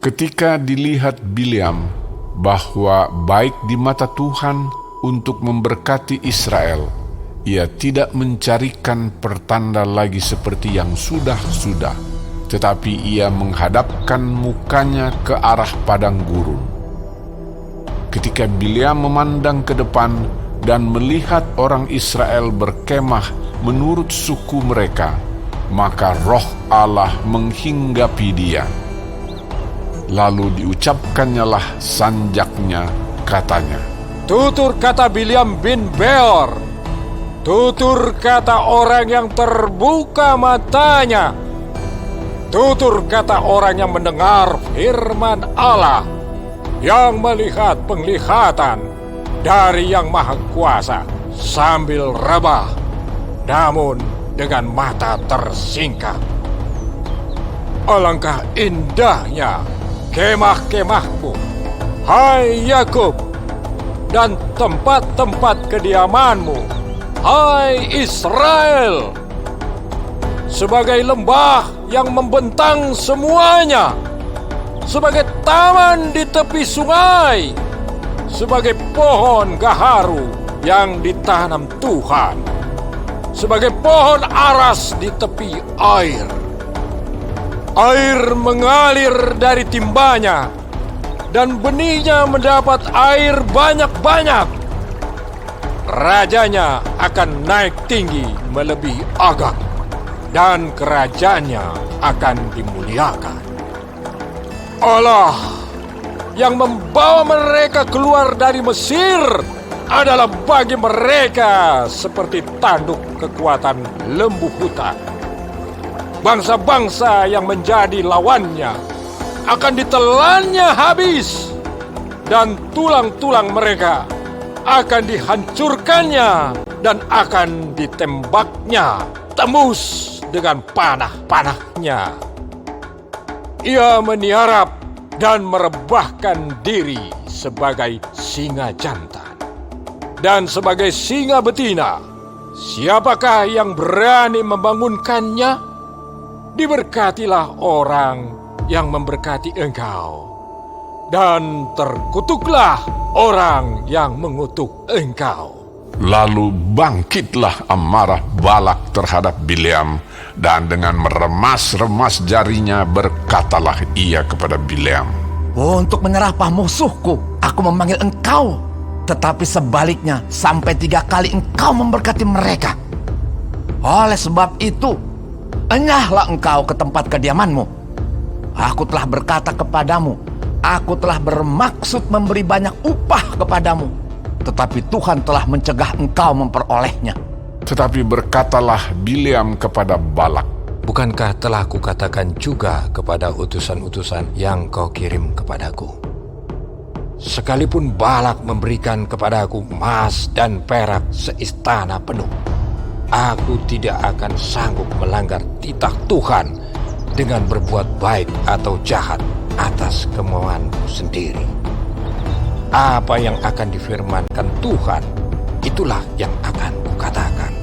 Ketika dilihat Bileam bahwa baik di mata Tuhan untuk memberkati Israel, ia tidak mencarikan pertanda lagi seperti yang sudah-sudah, tetapi ia menghadapkan mukanya ke arah padang gurun. Ketika Bileam memandang ke depan dan melihat orang Israel berkemah menurut suku mereka, maka roh Allah menghinggapi dia. Lalu diucapkannyalah sanjaknya, katanya, "Tutur kata Bileam bin Beor, tutur kata orang yang terbuka matanya, tutur kata orang yang mendengar firman Allah, yang melihat penglihatan dari Yang Maha Kuasa sambil rebah, namun dengan mata tersingkap. Alangkah indahnya kemah-kemahmu, hai Yakub, dan tempat-tempat kediamanmu, hai Israel, sebagai lembah yang membentang semuanya, sebagai taman di tepi sungai, sebagai pohon gaharu yang ditanam Tuhan, sebagai pohon aras di tepi air. Air mengalir dari timbanya, dan benihnya mendapat air banyak-banyak. Rajanya akan naik tinggi melebihi Agag, dan kerajaannya akan dimuliakan. Allah yang membawa mereka keluar dari Mesir adalah bagi mereka seperti tanduk kekuatan lembu hutan. Bangsa-bangsa yang menjadi lawannya akan ditelannya habis, dan tulang-tulang mereka akan dihancurkannya dan akan ditembaknya tembus dengan panah-panahnya. Ia meniarap dan merebahkan diri sebagai singa jantan dan sebagai singa betina. Siapakah yang berani membangunkannya? Diberkatilah orang yang memberkati engkau, dan terkutuklah orang yang mengutuk engkau. Lalu bangkitlah amarah Balak terhadap Bileam, dan dengan meremas-remas jarinya berkatalah ia kepada Bileam, "Untuk menyerapah musuhku, aku memanggil engkau, tetapi sebaliknya sampai 3 kali engkau memberkati mereka. Oleh sebab itu, enyahlah engkau ke tempat kediamanmu. Aku telah berkata kepadamu, aku telah bermaksud memberi banyak upah kepadamu, tetapi Tuhan telah mencegah engkau memperolehnya." Tetapi berkatalah Bileam kepada Balak, "Bukankah telah kukatakan juga kepada utusan-utusan yang kau kirim kepadaku? Sekalipun Balak memberikan kepadaku emas dan perak seistana penuh, aku tidak akan sanggup melanggar titah Tuhan dengan berbuat baik atau jahat atas kemauanku sendiri. Apa yang akan difirmankan Tuhan, itulah yang akan kukatakan.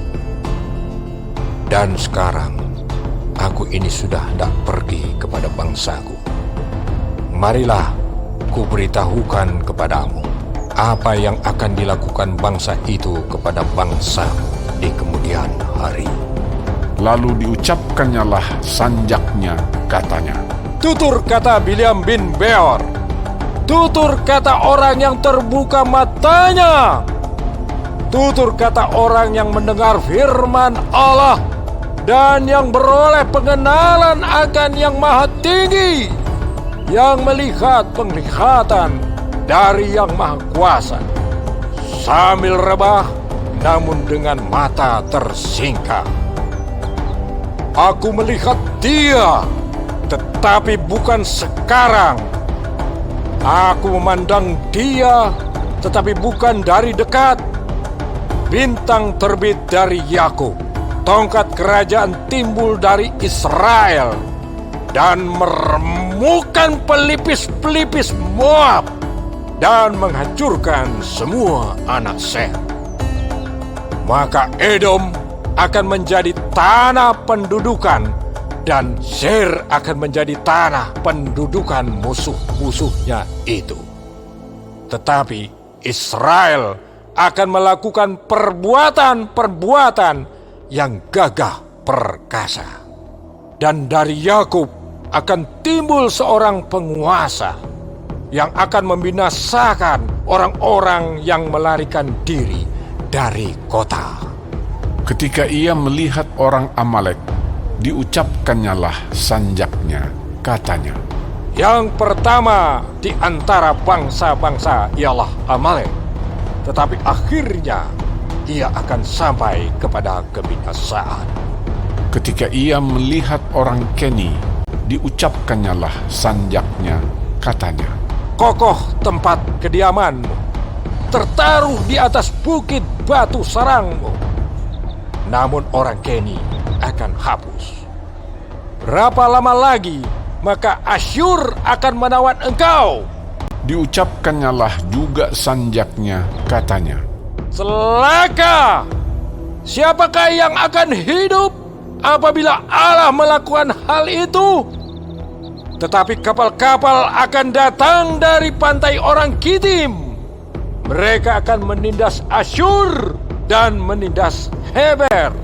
Dan sekarang, aku ini sudah hendak pergi kepada bangsaku. Marilah, kuberitahukan kepadamu apa yang akan dilakukan bangsa itu kepada bangsamu di kemudian hari." Lalu diucapkannyalah sanjaknya, katanya, "Tutur kata Bileam bin Beor, tutur kata orang yang terbuka matanya, tutur kata orang yang mendengar firman Allah dan yang beroleh pengenalan akan Yang Maha Tinggi, yang melihat penglihatan dari Yang Maha Kuasa sambil rebah, namun dengan mata tersingkap. Aku melihat dia, tetapi bukan sekarang. Aku memandang dia, tetapi bukan dari dekat. Bintang terbit dari Yakub, tongkat kerajaan timbul dari Israel, dan meremukkan pelipis-pelipis Moab, dan menghancurkan semua anak Sem. Maka Edom akan menjadi tanah pendudukan dan Seir akan menjadi tanah pendudukan musuh-musuhnya itu. Tetapi Israel akan melakukan perbuatan-perbuatan yang gagah perkasa. Dan dari Yakub akan timbul seorang penguasa yang akan membinasakan orang-orang yang melarikan diri dari kota. Ketika ia melihat orang Amalek, diucapkannyalah sanjaknya, katanya, Yang pertama di antara bangsa-bangsa ialah Amalek, tetapi akhirnya ia akan sampai kepada kebinasaan. ketika ia melihat orang Keni, diucapkannyalah sanjaknya, katanya, Kokoh tempat kediamanmu, tertaruh di atas bukit batu sarangmu. Namun orang Keni akan hapus. Berapa lama lagi maka Asyur akan menawan engkau? diucapkannyalah juga sanjaknya, katanya, Celaka! Siapakah yang akan hidup apabila Allah melakukan hal itu? Tetapi kapal-kapal akan datang dari pantai orang Kitim. Mereka akan menindas Asyur dan menindas Heber.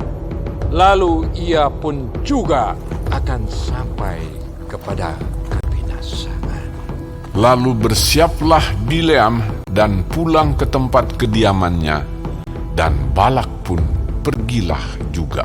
Lalu ia pun juga akan sampai kepada kebinasaan. Lalu bersiaplah Bileam dan pulang ke tempat kediamannya, dan Balak pun pergilah juga.